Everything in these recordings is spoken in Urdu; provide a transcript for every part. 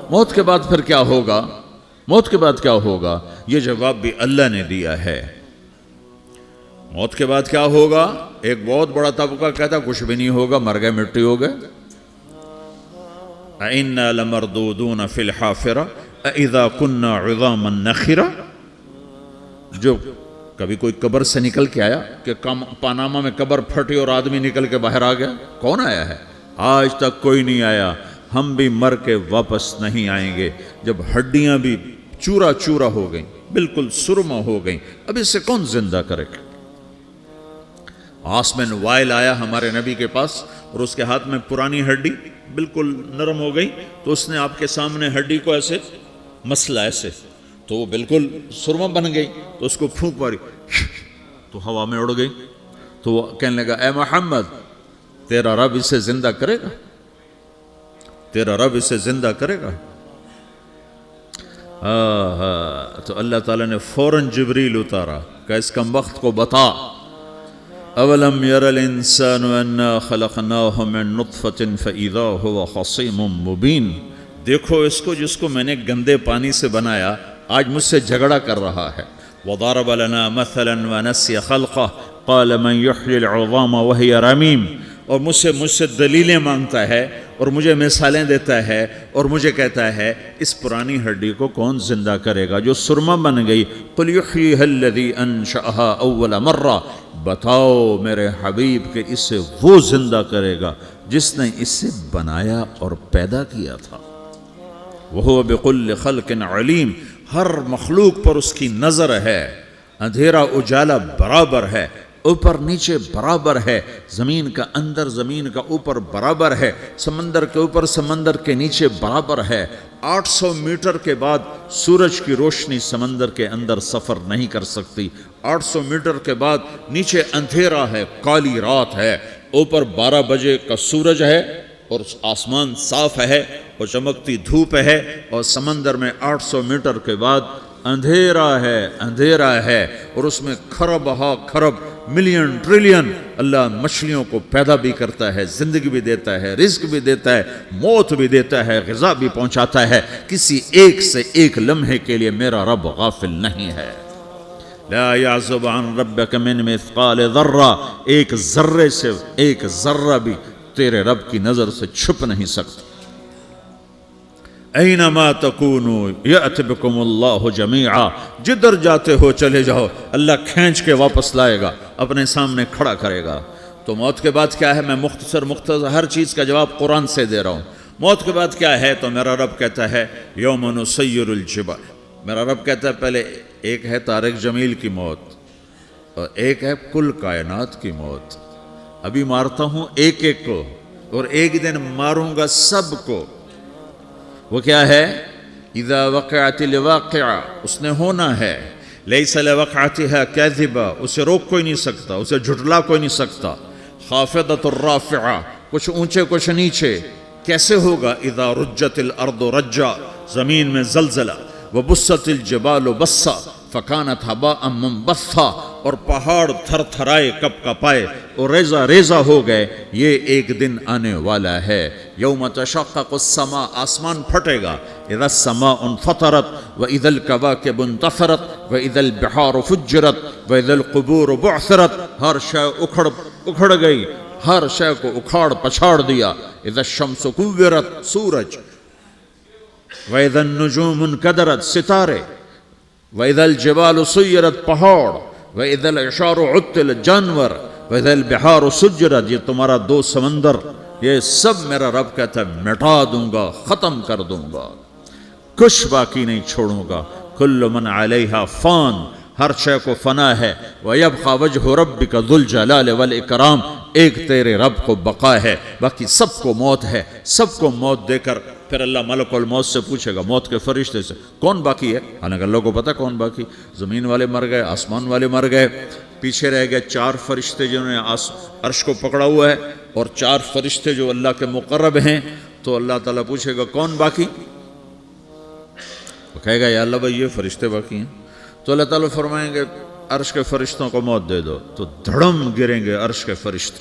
موت کے بعد پھر کیا ہوگا؟ موت کے بعد کیا ہوگا؟ یہ جواب بھی اللہ نے دیا ہے۔ موت کے بعد کیا ہوگا؟ ایک بہت بڑا طبقہ کہتا کچھ بھی نہیں ہوگا، مر گئے، مٹی ہو گئے۔ اِنَّا لَمَرْدُودُونَ فِي الْحَافِرَةِ اِذَا كُنَّا عِظَامًا نَخِرَةً۔ جو کبھی کوئی قبر سے نکل کے آیا کہ پاناما میں قبر پھٹی اور آدمی نکل کے باہر آ گیا؟ کون آیا ہے؟ آج تک کوئی نہیں آیا۔ ہم بھی مر کے واپس نہیں آئیں گے۔ جب ہڈیاں بھی چورا چورا ہو گئیں، بالکل سرما ہو گئیں، اب اس سے کون زندہ کرے گا؟ آسمین وائل آیا ہمارے نبی کے پاس اور اس کے ہاتھ میں پرانی ہڈی بالکل نرم ہو گئی، تو اس نے آپ کے سامنے ہڈی کو ایسے مسلا ایسے، تو وہ بالکل سرما بن گئی، تو اس کو پھونک ماری تو ہوا میں اڑ گئی۔ تو وہ کہنے لگا اے محمد، تیرا رب اسے زندہ کرے گا؟ تیرا رب اسے زندہ کرے گا؟ تو اللہ تعالیٰ نے فوراً جبریل اتارا کہ اس کم وقت کو بتا، اولم یر الانسان انا خلقناہ من نطفۃ فاذا هو خصیم مبین۔ دیکھو اس کو جس کو میں نے گندے پانی سے بنایا، آج مجھ سے جھگڑا کر رہا ہے۔ وضرب لنا مثلا ونسی خلقہ قال من یحیی العظام وہی رمیم۔ اور مجھ سے دلیلیں مانگتا ہے اور مجھے مثالیں دیتا ہے اور مجھے کہتا ہے اس پرانی ہڈی کو کون زندہ کرے گا جو سرما بن گئی؟ قل یحییھا الذی انشأھا اول مرہ۔ بتاؤ میرے حبیب کہ اسے وہ زندہ کرے گا جس نے اسے بنایا اور پیدا کیا تھا۔ وہو بکل خلق علیم۔ ہر مخلوق پر اس کی نظر ہے، اندھیرا اجالا برابر ہے، اوپر نیچے برابر ہے، زمین کا اندر زمین کا اوپر برابر ہے، سمندر کے اوپر سمندر کے نیچے برابر ہے۔ 800 میٹر کے بعد سورج کی روشنی سمندر کے اندر سفر نہیں کر سکتی۔ 800 میٹر کے بعد نیچے اندھیرا ہے، کالی رات ہے، اوپر 12 بجے کا سورج ہے اور آسمان صاف ہے اور چمکتی دھوپ ہے، اور سمندر میں 800 میٹر کے بعد اندھیرا ہے اور اس میں کھرب ہا کھرب ملین ٹریلین اللہ مچھلیوں کو پیدا بھی کرتا ہے، زندگی بھی دیتا ہے، رزق بھی دیتا ہے، موت بھی دیتا ہے، غذا بھی پہنچاتا ہے۔ کسی ایک سے ایک لمحے کے لیے میرا رب غافل نہیں ہے۔ لا يعزب عن ربك من مثقال ذرہ، ایک ذرے سے ایک ذرہ بھی تیرے رب کی نظر سے چھپ نہیں سکتا۔ اینما تکونوا یأت بکم اللہ جمیعا، جدھر جاتے ہو چلے جاؤ، اللہ کھینچ کے واپس لائے گا، اپنے سامنے کھڑا کرے گا۔ تو موت کے بعد کیا ہے؟ میں مختصر ہر چیز کا جواب قرآن سے دے رہا ہوں۔ موت کے بعد کیا ہے؟ تو میرا رب کہتا ہے یوم نسیر الجبال۔ میرا رب کہتا ہے پہلے ایک ہے طارق جمیل کی موت اور ایک ہے کل کائنات کی موت۔ ابھی مارتا ہوں ایک ایک کو اور ایک دن ماروں گا سب کو۔ وہ کیا ہے؟ اذا وقعت الواقعہ، اس نے ہونا ہے۔ لیس لوقعتها کاذبہ، اسے روک کوئی نہیں سکتا، اسے جھٹلا کوئی نہیں سکتا۔ خافضۃ الرافعہ، کچھ اونچے کچھ نیچے۔ کیسے ہوگا؟ اذا رجت الارض رجا، زمین میں زلزلہ۔ وبست الجبال بسا فکانت ہباء منبثا، اور پہاڑ تھر تھرائے کپ کپائے اور ریزہ ریزہ ہو گئے۔ یہ ایک دن آنے والا ہے۔ یوم تشقق السماء، آسمان پھٹے گا۔ اذا السماء انفطرت واذا الكواكب انتثرت واذا البحار فجرت واذا القبور بعثرت، ہر شے اکھڑ گئی، ہر شے کو اکھاڑ پچھاڑ دیا۔ اذا الشمس کورت، سورج۔ وَإِذَا النُّجُومُ انْكَدَرَتْ، ستارے۔ وَإِذَا الْجِبَالُ سُيِّرَتْ، پہاڑ۔ وَإِذَا الْعِشَارُ عُطِّلَتْ، جانور۔ وَإِذَا الْبِحَارُ سُجِّرَتْ، یہ تمہارا دو سمندر، یہ سب میرا رب کہتا ہے مٹا دوں گا، ختم کر دوں گا، کچھ باقی نہیں چھوڑوں گا۔ كُلُّ مَنْ عَلَيْهَا فان، ہر شے کو فنا ہے۔ وَيَبْقَى وَجْهُ رَبِّكَ ذُو الْجَلَالِ وَالْإِكْرَامِ، ایک تیرے رب کو بقا ہے، باقی سب کو موت ہے۔ سب کو موت دے کر پھر اللہ ملک الموت سے پوچھے گا، موت کے فرشتے سے، کون باقی ہے؟ حالانکہ اللہ کو پتہ کون باقی۔ زمین والے مر گئے، آسمان والے مر گئے، پیچھے رہ گئے 4 فرشتے جنہوں نے عرش کو پکڑا ہوا ہے، اور 4 فرشتے جو اللہ کے مقرب ہیں۔ تو اللہ تعالیٰ پوچھے گا کون باقی؟ وہ کہے گا یا اللہ بھائی یہ فرشتے باقی ہیں۔ تو اللہ تعالیٰ فرمائیں گے عرش کے فرشتوں کو موت دے دو، تو دھڑم گریں گے عرش کے فرشتے.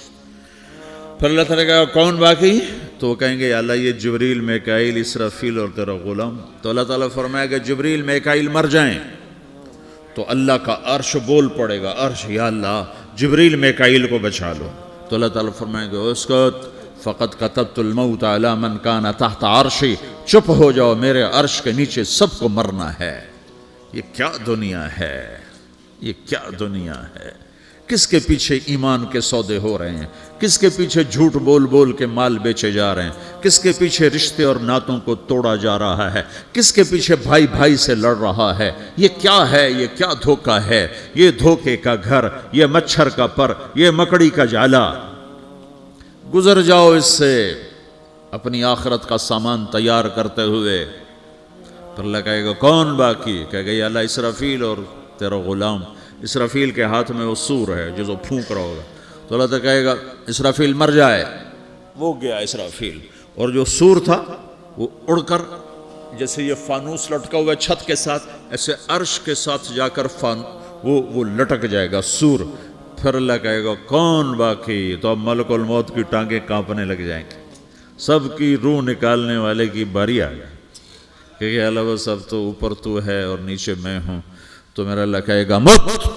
پھر اللہ تعالیٰ کہا کون باقی؟ تو وہ کہیں گے یا اللہ یہ جبریل، میکائیل، اسرافیل اور تیرا غلام. تو اللہ تعالیٰ فرمائے گا جبریل میکائیل مر جائیں تو اللہ کا عرش بول پڑے گا، عرش یا اللہ جبریل میکائیل کو بچا لو. تو اللہ تعالیٰ فرمائے گا اسکت فقط کتبت الموت علی من کان تحت عرشی، چپ ہو جاؤ، میرے عرش کے نیچے سب کو مرنا ہے. یہ کیا دنیا ہے، یہ کیا دنیا ہے. کس کے پیچھے ایمان کے سودے ہو رہے ہیں، کس کے پیچھے جھوٹ بول بول کے مال بیچے جا رہے ہیں، کس کے پیچھے رشتے اور ناتوں کو توڑا جا رہا ہے، کس کے پیچھے بھائی بھائی سے لڑ رہا ہے. یہ کیا ہے، یہ کیا دھوکہ ہے، یہ دھوکے کا گھر، یہ مچھر کا پر، یہ مکڑی کا جالا. گزر جاؤ اس سے اپنی آخرت کا سامان تیار کرتے ہوئے. پھر اللہ کہے گا کون باقی؟ کہے گا یا اللہ اسرافیل اور تیرا غلام. اسرافیل کے ہاتھ میں وہ سور ہے جو پھونک رہا ہوگا. تو اللہ تعالیٰ کہے گا اسرافیل مر جائے. وہ گیا اسرافیل، اور جو سور تھا وہ اڑ کر جیسے یہ فانوس لٹکا ہوا ہے چھت کے ساتھ، ایسے عرش کے ساتھ جا کر وہ لٹک جائے گا سور. پھر اللہ کہے گا کون باقی؟ تو اب ملک الموت کی ٹانگیں کانپنے لگ جائیں گی. سب کی روح نکالنے والے کی باری آ گئی کہ اللہ وہ سب تو اوپر تو ہے اور نیچے میں ہوں. تو میرا اللہ کہے گا مت،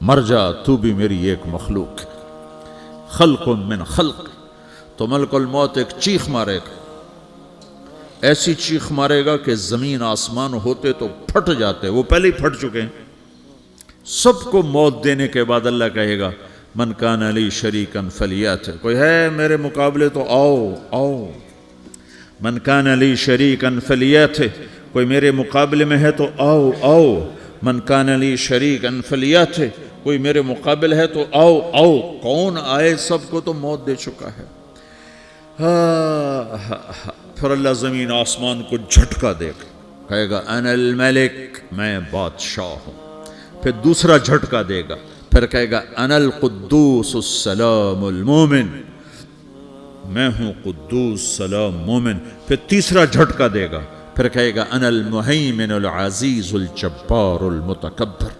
مر جا، تو بھی میری ایک مخلوق ہے، خلق من خلق. تو ملک الموت ایک چیخ مارے گا، ایسی چیخ مارے گا کہ زمین آسمان ہوتے تو پھٹ جاتے، وہ پہلے ہی پھٹ چکے ہیں. سب کو موت دینے کے بعد اللہ کہے گا من کان لی شریکا فلیات، کوئی ہے میرے مقابلے تو آؤ آؤ. من کان لی شریکا فلیات، کوئی میرے مقابلے میں ہے تو آؤ آؤ. من کان لی شریکا فلیات، کوئی میرے مقابل ہے تو آؤ آؤ. کون آئے؟ سب کو تو موت دے چکا ہے. پھر اللہ زمین آسمان کو جھٹکا دے گا، کہے گا انا الملک، میں بادشاہ ہوں. پھر دوسرا جھٹکا دے گا، پھر کہے گا انا القدوس السلام المومن، میں ہوں قدوس سلام مومن. پھر تیسرا جھٹکا دے گا، پھر کہے گا انا المہیمن العزیز الجبار المتکبر.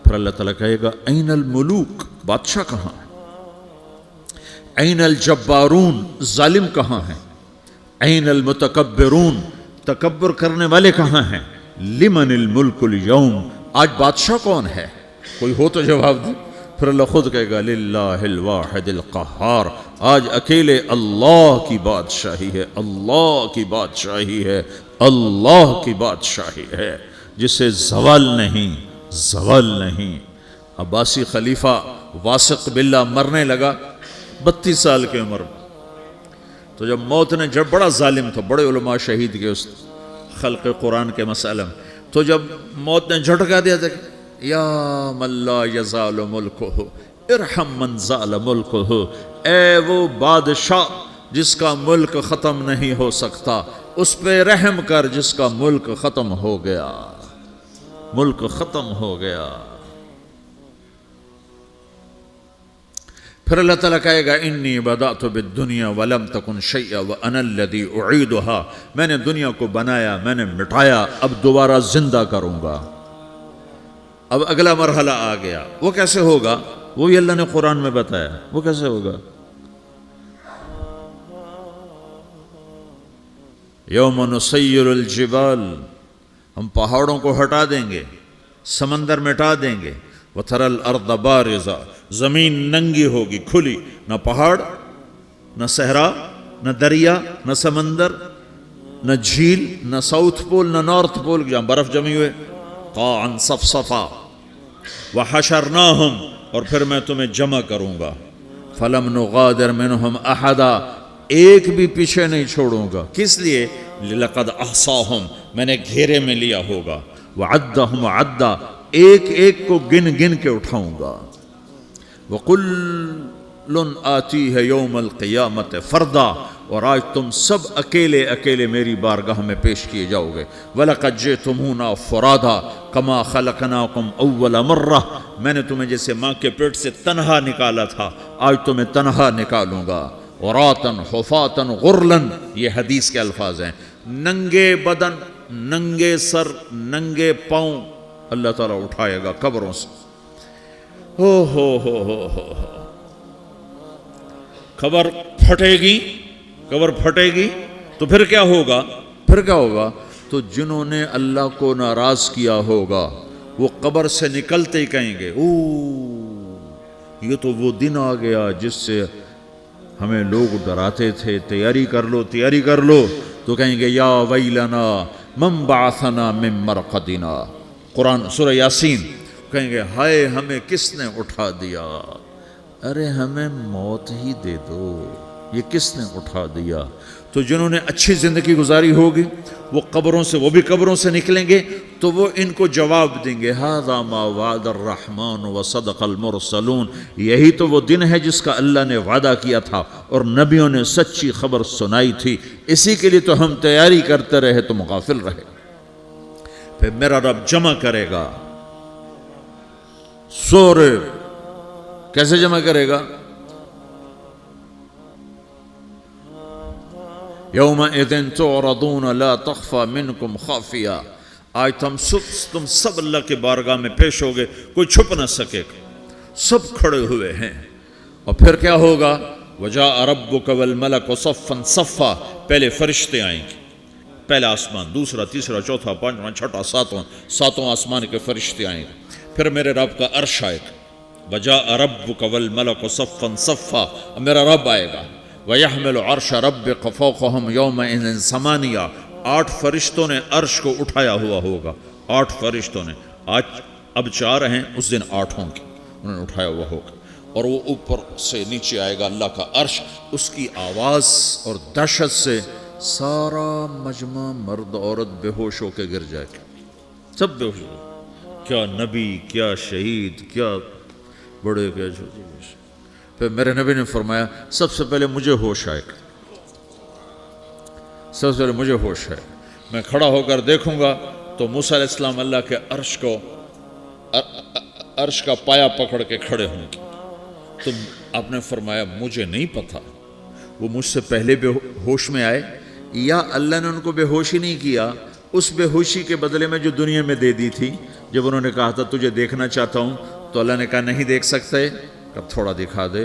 پھر اللہ تعالیٰ کہے گا این الملوک، بادشاہ کہاں ہے؟ این الجبارون، ظالم کہاں ہیں؟ این المتکبرون، تکبر کرنے والے کہاں ہیں؟ لمن الملک اليوم، آج بادشاہ کون ہے؟ کوئی ہو تو جواب دے. پھر اللہ خود کہے گا للہ الواحد القہار، آج اکیلے اللہ کی بادشاہی ہے، اللہ کی بادشاہی ہے، اللہ کی بادشاہی ہے جسے زوال نہیں، زوال نہیں. عباسی خلیفہ واثق باللہ مرنے لگا 32 سال کی عمر میں. تو جب موت نے، جب بڑا ظالم تھا، بڑے علماء شہید کے اس خلق قرآن کے مسئلہ میں، تو جب موت نے جھٹکا دیا تھا یا من لا یزال ملکہ ارحم من زال ملکہ، اے وہ بادشاہ جس کا ملک ختم نہیں ہو سکتا، اس پہ رحم کر جس کا ملک ختم ہو گیا، ملک ختم ہو گیا. پھر اللہ تعالیٰ کہے گا انی بدأت بالدنیا ولم تکن شیئا وانا الذی اعیدہا، میں نے دنیا کو بنایا، میں نے مٹایا، اب دوبارہ زندہ کروں گا. اب اگلا مرحلہ آ گیا. وہ کیسے ہوگا؟ وہ بھی اللہ نے قرآن میں بتایا. وہ کیسے ہوگا؟ یوم نسیر الجبال، ہم پہاڑوں کو ہٹا دیں گے، سمندر مٹا دیں گے. وتری الارض بارزہ، زمین ننگی ہوگی، کھلی، نہ پہاڑ، نہ صحرا، نہ دریا، نہ سمندر، نہ جھیل، نہ ساؤتھ پول، نہ نارتھ پول جہاں برف جمی ہوئے. قاعا صفصفا وحشرناہم، اور پھر میں تمہیں جمع کروں گا. فلم نغادر منہم احدا، ایک بھی پیچھے نہیں چھوڑوں گا. کس لیے؟ لقد احصاہم، میں نے گھیرے میں لیا ہوگا. وعدہم عدا، ایک ایک کو گن گن کے اٹھاؤں گا. وَقُلٌ آتِيهَ يَوْمَ الْقِيَامَةِ فَرْدًا، اور آج تم سب اکیلے اکیلے میری بارگاہ میں پیش کیے جاؤ گے. وَلَقَدْ جِئْتُمُونَا فُرَادًا كَمَا خَلَقْنَاكُمْ أَوَّلَ مَرَّةٍ، میں نے تمہیں جیسے ماں کے پیٹ سے تنہا نکالا تھا، آج تمہیں تنہا نکالوں گا. عُرَاةً حُفَاةً غُرْلًا، یہ حدیث کے الفاظ ہیں. ننگے بدن، ننگے سر، ننگے پاؤں، اللہ تعالیٰ اٹھائے گا قبروں سے. ہو قبر پھٹے گی تو پھر کیا ہوگا؟ تو جنہوں نے اللہ کو ناراض کیا ہوگا وہ قبر سے نکلتے ہی کہیں گے یہ تو وہ دن آ گیا جس سے ہمیں لوگ ڈراتے تھے، تیاری کر لو. تو کہیں گے یا ویلنا من بعثنا من مرقدنا، قرآن سورہ یاسین. کہیں گے ہائے ہمیں کس نے اٹھا دیا، ارے ہمیں موت ہی دے دو، یہ کس نے اٹھا دیا. تو جنہوں نے اچھی زندگی گزاری ہوگی وہ بھی قبروں سے نکلیں گے تو وہ ان کو جواب دیں گے ھذا ما وعد الرحمن وصدق المرسلون، یہی تو وہ دن ہے جس کا اللہ نے وعدہ کیا تھا اور نبیوں نے سچی خبر سنائی تھی، اسی کے لیے تو ہم تیاری کرتے رہے تم غافل رہے. پھر میرا رب جمع کرے گا سورے. کیسے جمع کرے گا؟ یومئذ تعرضون لا تخفى منکم خافیہ. آج تم سب اللہ کے بارگاہ میں پیش ہوگے، کوئی چھپ نہ سکے گا، سب کھڑے ہوئے ہیں. اور پھر کیا ہوگا؟ وجاء ربک والملک صفا صفا. پہلے فرشتے آئیں گے، پہلا آسمان، دوسرا، تیسرا، چوتھا، پانچواں، چھٹا، ساتواں آسمان کے فرشتے آئیں گے. پھر میرے رب کا عرش آئے گا. وجاء ربک والملک صفا صفا. میرا رب آئے گا. وَيَحْمِلُ عَرْشَ رَبِّكَ فَوْقَهُمْ يَوْمَئِذٍ ثَمَانِيَةٌ. 8 فرشتوں نے عرش کو اٹھایا ہوا ہوگا. 8 فرشتوں نے، آج اب 4 ہیں، اس دن 8 ہوں گے، انہوں نے اٹھایا ہوا ہوگا. اور وہ اوپر سے نیچے آئے گا اللہ کا عرش. اس کی آواز اور دہشت سے سارا مجمع مرد عورت بے ہوش ہو کے گر جائے گا، سب بے ہوش ہو. کیا نبی، کیا شہید، کیا بڑے، کیا چھوٹے. پھر میرے نبی نے فرمایا سب سے پہلے مجھے ہوش آئے گا، سب سے پہلے مجھے ہوش ہے. میں کھڑا ہو کر دیکھوں گا تو موسیٰ علیہ السلام اللہ کے عرش کا پایا پکڑ کے کھڑے ہوں گے. تو آپ نے فرمایا مجھے نہیں پتا وہ مجھ سے پہلے بے ہوش میں آئے یا اللہ نے ان کو بے ہوش ہی نہیں کیا، اس بے ہوشی کے بدلے میں جو دنیا میں دے دی تھی. جب انہوں نے کہا تھا تجھے دیکھنا چاہتا ہوں تو اللہ نے کہا نہیں دیکھ سکتے، اب تھوڑا دکھا دے.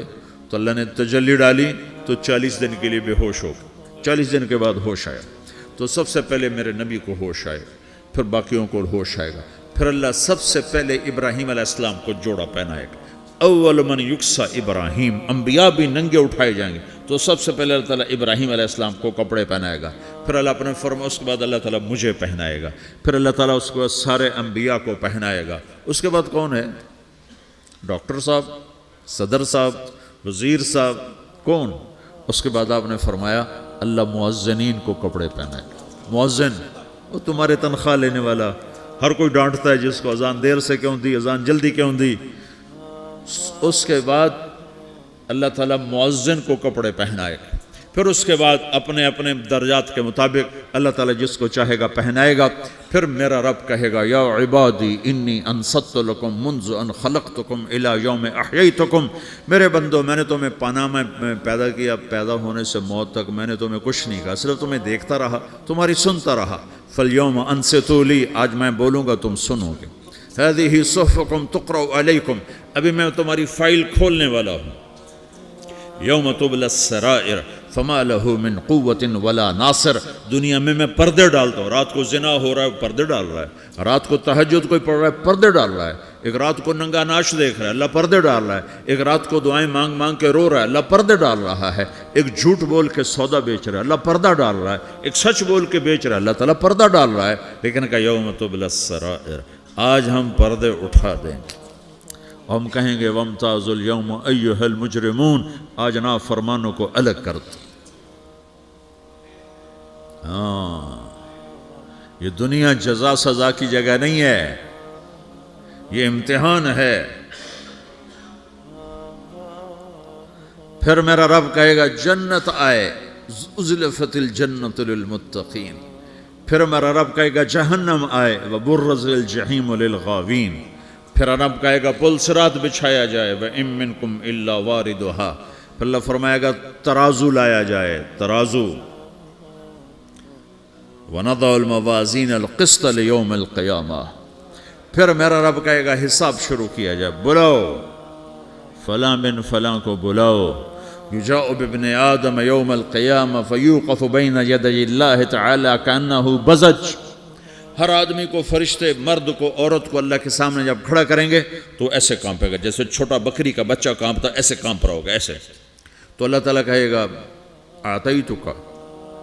تو اللہ نے تجلی ڈالی تو 40 دن کے لیے بے ہوش ہو گئے. 40 دن کے بعد ہوش آیا. تو سب سے پہلے میرے نبی کو ہوش آئے، پھر باقیوں کو ہوش آئے گا. پھر اللہ سب سے پہلے ابراہیم علیہ السلام کو جوڑا پہنائے گا. اول من یکسا ابراہیم. انبیاء بھی ننگے اٹھائے جائیں گے تو سب سے پہلے اللہ تعالیٰ ابراہیم علیہ السلام کو کپڑے پہنائے گا. پھر اللہ اپنے فرما، اس کے بعد اللہ تعالیٰ مجھے پہنائے گا. پھر اللہ تعالیٰ اس کے بعد سارے انبیاء کو پہنائے گا. اس کے بعد کون ہے؟ ڈاکٹر صاحب، صدر صاحب، وزیر صاحب، کون؟ اس کے بعد آپ نے فرمایا اللہ مؤذنین کو کپڑے پہنائے گا. مؤذن وہ تمہارے تنخواہ لینے والا، ہر کوئی ڈانٹتا ہے جس کو اذان دیر سے کیوں دی، اذان جلدی کیوں دی. اس کے بعد اللہ تعالیٰ مؤذن کو کپڑے پہنائے گا. پھر اس کے بعد اپنے اپنے درجات کے مطابق اللہ تعالیٰ جس کو چاہے گا پہنائے گا. پھر میرا رب کہے گا یا عبادی انی انصت لکم منذ ان خلقتکم الی یوم احییتکم. میرے بندو، میں نے تمہیں پاناہ میں پیدا کیا، پیدا ہونے سے موت تک میں نے تمہیں کچھ نہیں کہا، صرف تمہیں دیکھتا رہا، تمہاری سنتا رہا. فالیوم انصتوا لی، آج میں بولوں گا تم سنو گے. ہذہ صحفکم تقرأ علیکم، ابھی میں تمہاری فائل کھولنے والا ہوں. یوم تبلی السرائر فما لہ من قوت ولا ناصر. دنیا میں پردے ڈالتا ہوں. رات کو زنا ہو رہا ہے، پردے ڈال رہا ہے. رات کو تہجد کوئی پڑھ رہا ہے، پردے ڈال رہا ہے. ایک رات کو ننگا ناچ دیکھ رہا ہے، اللہ پردے ڈال رہا ہے. ایک رات کو دعائیں مانگ مانگ کے رو رہا ہے، اللہ پردے ڈال رہا ہے. ایک جھوٹ بول کے سودا بیچ رہا ہے، اللہ پردہ ڈال رہا ہے. ایک سچ بول کے بیچ رہا ہے، اللہ تعالیٰ پردہ ڈال رہا ہے. لیکن کہ یوم تبلی السرائر، آج ہم پردے اٹھا دیں گے. ہم کہیں گے وامتازوا اليوم ایھا المجرمون، آج نافرمانوں کو الگ کر دو. یہ دنیا جزا سزا کی جگہ نہیں ہے، یہ امتحان ہے. پھر میرا رب کہے گا جنت آئے، ازلفت الجنت للمتقین. پھر میرا رب کہے گا جہنم آئے، وبرزت الجحیم للغاوین. پھر رب کہے گا پل صراط بچھایا جائے، وَإِن مِّنكُمْ إِلَّا وَارِدُهَا. پھر اللہ فرمائے گا ترازو لایا جائے، ترازو. وَنَضَعُ الْمَوَازِينَ الْقِسْطَ لِيَوْمِ الْقِيَامَةِ. پھر میرا رب کہے گا حساب شروع کیا جائے، بلاؤ فلاں بن فلاں کو بلاؤ، یجاء بابن آدم یوم القیامہ فیوقف بین یدی اللہ تعالی کانہ بزج۔ ہر آدمی کو، فرشتے، مرد کو، عورت کو اللہ کے سامنے جب کھڑا کریں گے تو ایسے کانپے گا جیسے چھوٹا بکری کا بچہ کانپتا، ایسے کانپ رہا ہوگا ایسے۔ تو اللہ تعالیٰ کہے گا اعطیتک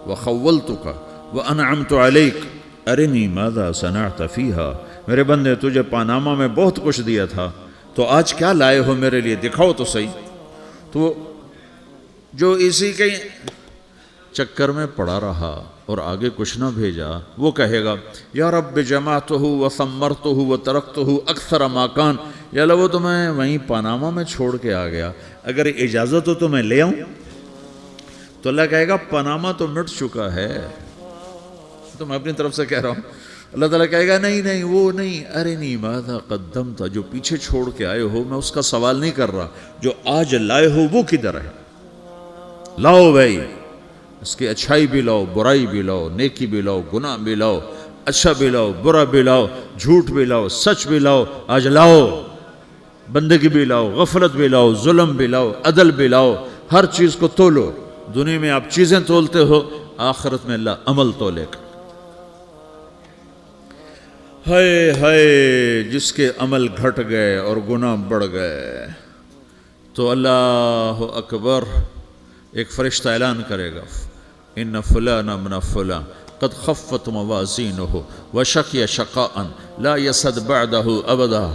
وخولتک وانعمت علیک ارنی ماذا صنعت فیہا، میرے بندے تجھے پاناما میں بہت کچھ دیا تھا، تو آج کیا لائے ہو میرے لیے، دکھاؤ تو صحیح۔ تو جو اسی کے چکر میں پڑا رہا اور آگے کچھ نہ بھیجا، وہ کہے گا یا رب جمعتہ وثمرتہ وترکتہ اکثر ما کان، یا اللہ وہ تو میں وہیں پاناما میں چھوڑ کے آ گیا، اگر اجازت ہو تو میں لے آؤں؟ تو اللہ کہے گا پاناما تو مٹ چکا ہے، تو میں اپنی طرف سے کہہ رہا ہوں۔ اللہ تعالیٰ کہے گا نہیں نہیں وہ نہیں، ارنی ماذا قدمت، جو پیچھے چھوڑ کے آئے ہو میں اس کا سوال نہیں کر رہا، جو آج لائے ہو وہ کدھر ہے، لاؤ بھائی، اس کی اچھائی بھی لاؤ، برائی بھی لاؤ، نیکی بھی لاؤ، گناہ بھی لاؤ، اچھا بھی لاؤ، برا بھی لاؤ، جھوٹ بھی لاؤ، سچ بھی لاؤ، آج لاؤ، بندگی بھی لاؤ، غفلت بھی لاؤ، ظلم بھی لاؤ، عدل بھی لاؤ، ہر چیز کو تولو۔ دنیا میں آپ چیزیں تولتے ہو، آخرت میں اللہ عمل تولے گا۔ ہائے ہائے جس کے عمل گھٹ گئے اور گناہ بڑھ گئے، تو اللہ اکبر، ایک فرشتہ اعلان کرے گا ان فلان من فلان قد خفت موازینہ وشقی شقاء لا یسد بعدہ ابدا،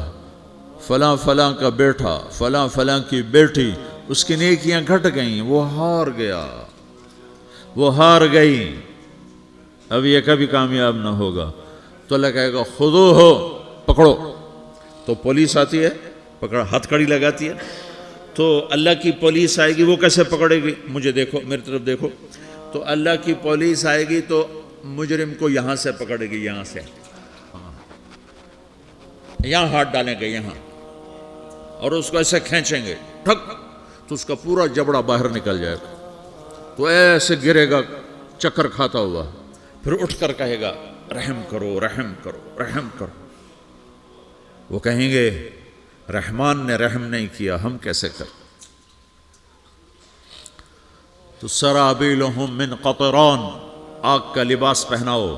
فلاں فلاں کا بیٹا، فلاں فلاں کی بیٹی، اس کی نیکیاں گھٹ گئیں، وہ ہار گیا، وہ ہار گئی، اب یہ کبھی کامیاب نہ ہوگا۔ تو اللہ کہے گا خودو ہو، پکڑو۔ تو پولیس آتی ہے، پکڑا، ہتھ کڑی لگاتی ہے، تو اللہ کی پولیس آئے گی، وہ کیسے پکڑے گی؟ مجھے دیکھو، میری طرف دیکھو۔ تو اللہ کی پولیس آئے گی تو مجرم کو یہاں سے پکڑے گی، یہاں سے، یہاں ہاتھ ڈالیں گے یہاں، اور اس کو ایسے کھینچیں گے، ٹھک، تو اس کا پورا جبڑا باہر نکل جائے گا، تو ایسے گرے گا چکر کھاتا ہوا، پھر اٹھ کر کہے گا رحم کرو، رحم کرو، رحم کرو۔ وہ کہیں گے رحمان نے رحم نہیں کیا، ہم کیسے کر؟ تو سرابیلہم من قطران، آگ کا لباس پہناؤ،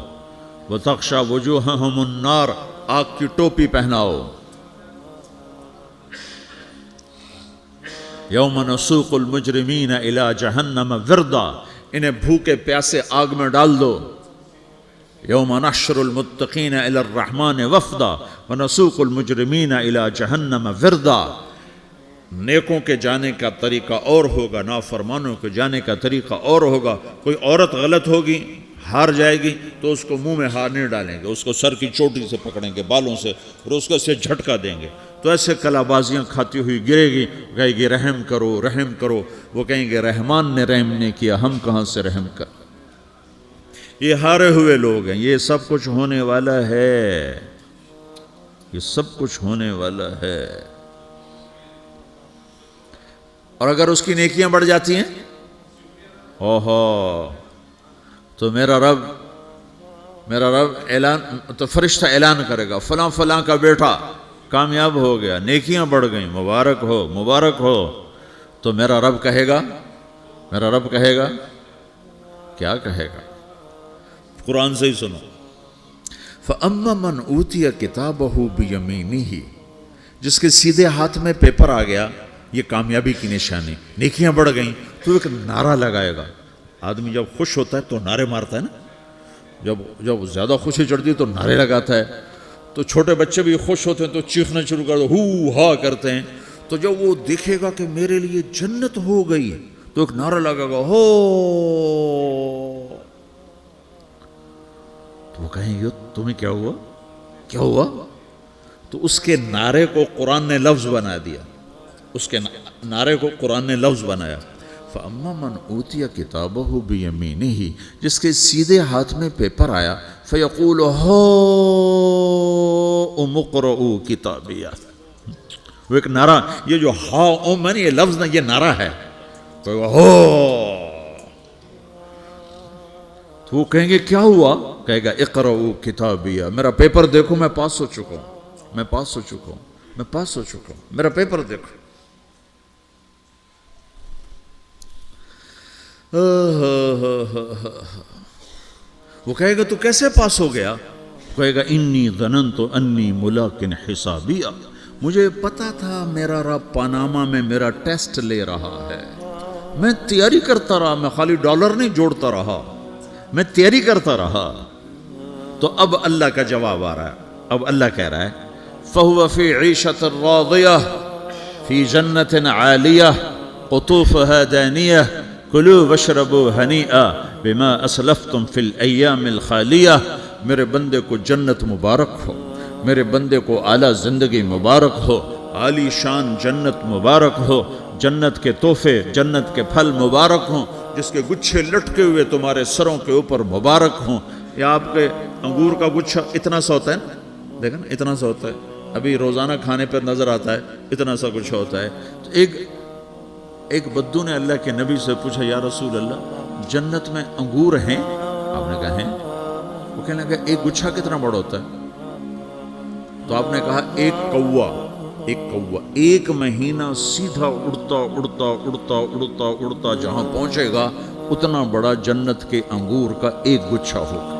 وتغشا وجوہہم النار، آگ کی ٹوپی پہناؤ۔ یوم نسوق المجرمین الی جہنم وردا، انہیں بھوکے پیاسے آگ میں ڈال دو۔ یوم نحشر المتقین الی الرحمن وفدا ونسوق المجرمین الی جہنم وردا، نیکوں کے جانے کا طریقہ اور ہوگا، نافرمانوں کے جانے کا طریقہ اور ہوگا۔ کوئی عورت غلط ہوگی، ہار جائے گی، تو اس کو منہ میں ہار نہیں ڈالیں گے، اس کو سر کی چوٹی سے پکڑیں گے، بالوں سے، اور اس کو اسے جھٹکا دیں گے، تو ایسے کلا بازیاں کھاتی ہوئی گرے گی، کہے گی رحم کرو، رحم کرو۔ وہ کہیں گے رحمان نے رحم نہیں کیا، ہم کہاں سے رحم کر؟ یہ ہارے ہوئے لوگ ہیں، یہ سب کچھ ہونے والا ہے، یہ سب کچھ ہونے والا ہے۔ اور اگر اس کی نیکیاں بڑھ جاتی ہیں، اوہو، تو میرا رب اعلان، تو فرشتہ اعلان کرے گا فلاں فلاں کا بیٹا کامیاب ہو گیا، نیکیاں بڑھ گئیں، مبارک ہو، مبارک ہو۔ تو میرا رب کہے گا کیا کہے گا؟ قرآن سے ہی سنو۔ فَأَمَّا مَنْ أُوتِيَ كِتَابَهُ بِيَمِينِهِ، جس کے سیدھے ہاتھ میں پیپر آ گیا، یہ کامیابی کی نشانی، نیکیاں بڑھ گئیں، تو ایک نعرہ لگائے گا۔ آدمی جب خوش ہوتا ہے تو نعرے مارتا ہے نا، جب زیادہ خوشی چڑھتی ہے تو نعرے لگاتا ہے۔ تو چھوٹے بچے بھی خوش ہوتے ہیں تو چیخنا شروع کر دو، ہو ہا کرتے ہیں۔ تو جب وہ دیکھے گا کہ میرے لیے جنت ہو گئی، تو ایک نعرہ لگے گا، ہو، تو وہ کہیں گے تمہیں کیا ہوا، کیا ہوا؟ تو اس کے نعرے کو قرآن نے لفظ بنا دیا، اس کے نعرے کو قرآن نے لفظ بنایا۔ فَأَمَّا مَنْ أُوتِيَ كِتَابَهُ بِيَمِينِهِ، جس کے سیدھے ہاتھ میں پیپر آیا، فَيَقُولُ هَاؤْمُ اقْرَءُوا كِتَابِيَهْ، وہ ایک نعرہ، یہ جو ہاؤم ہے نا، یہ لفظ نہ، یہ نعرہ ہے، تو وہ کہیں گے کیا ہوا؟ کہے گا اقرؤوا کتابیہ، میرا پیپر دیکھو، میں پاس ہو چکا ہوں، میں پاس ہو چکا ہوں، میں پاس ہو چکا ہوں، میرا پیپر دیکھو۔ وہ کہے گا تو کیسے پاس ہو گیا؟ کہے گا انی ظننت انی ملاقٍ حسابیہ، مجھے پتا تھا میرا رب پاناما میں میرا ٹیسٹ لے رہا ہے، میں تیاری کرتا رہا، میں خالی ڈالر نہیں جوڑتا رہا، میں تیاری کرتا رہا۔ تو اب اللہ کا جواب آ رہا ہے، اب اللہ کہہ رہا ہے فَهُوَ فِي عِيشَةٍ رَاضِيَةٍ فِي جَنَّةٍ عَالِيَةٍ قُطُوفُهَا دَانِيَةٌ کلوا واشربوا ہنیئا بما اسلفتم فی الایام الخالیہ۔ میرے بندے کو جنت مبارک ہو، میرے بندے کو اعلیٰ زندگی مبارک ہو، عالی شان جنت مبارک ہو، جنت کے تحفے، جنت کے پھل مبارک ہوں، جس کے گچھے لٹکے ہوئے تمہارے سروں کے اوپر مبارک ہوں۔ یا آپ کے انگور کا گچھا اتنا سا ہوتا ہے نا، دیکھا نا اتنا سا ہوتا ہے، ابھی روزانہ کھانے پر نظر آتا ہے، اتنا سا گچھا ہوتا ہے۔ تو ایک بدو نے اللہ کے نبی سے پوچھا یا رسول اللہ جنت میں انگور ہیں؟ آپ نے کہا ہیں۔ وہ کہنے لگا ایک گچھا کتنا بڑا ہوتا ہے؟ تو آپ نے کہا ایک کوا ایک مہینہ سیدھا اڑتا اڑتا اڑتا اڑتا اڑتا جہاں پہنچے گا اتنا بڑا جنت کے انگور کا ایک گچھا ہوگا۔